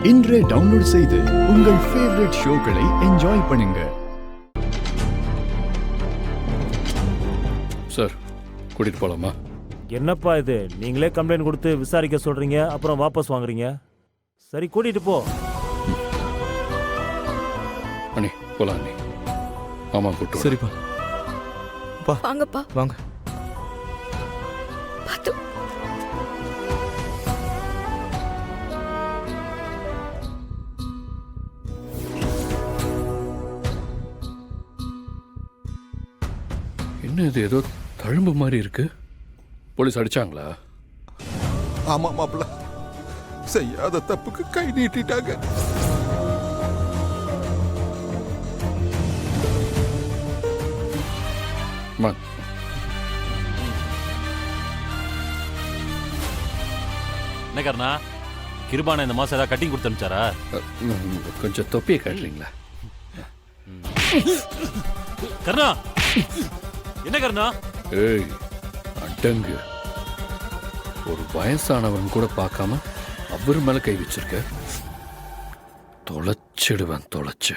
இன்றே டவுன்லோட் செய்து உங்கள் ஃபேவரட் ஷோக்களை என்ஜாய் பண்ணுங்க. சார் கூட்டிட்டு போலாமா? என்னப்பா இது, நீங்களே கம்ப்ளைண்ட் கொடுத்து விசாரிக்க சொல்றீங்க, அப்புறம் வாபஸ் வாங்குறீங்க. சரி கூட்டிட்டு போ. அண்ணி போலாம் அண்ணி. ஆமா கூட்டு. சரிப்பா. வாங்கப்பா. வாங்க. பாத்து. என்ன இது, ஏதோ தழும்பு மாதிரி இருக்கு. போலீஸ் அடிச்சாங்களா? ஆமா மாப்பிள்ள, செய்யாத தப்புக்கு கை நீட்டிட்டாங்க. என்ன கர்ணா, கிருபான இந்த மாசம் ஏதாவது கட்டிங் கொடுத்து அனுப்பிச்சாரா? கொஞ்சம் தொப்பியை காட்டுறீங்களா? கர்ணா, என்ன கர்ணா? ஏய் அடங்கு, ஒரு வயசானவன் கூட பார்க்காம அவர் மேல கை வச்சிருக்க. தொலைச்சிடுவேன் தொலைச்சு.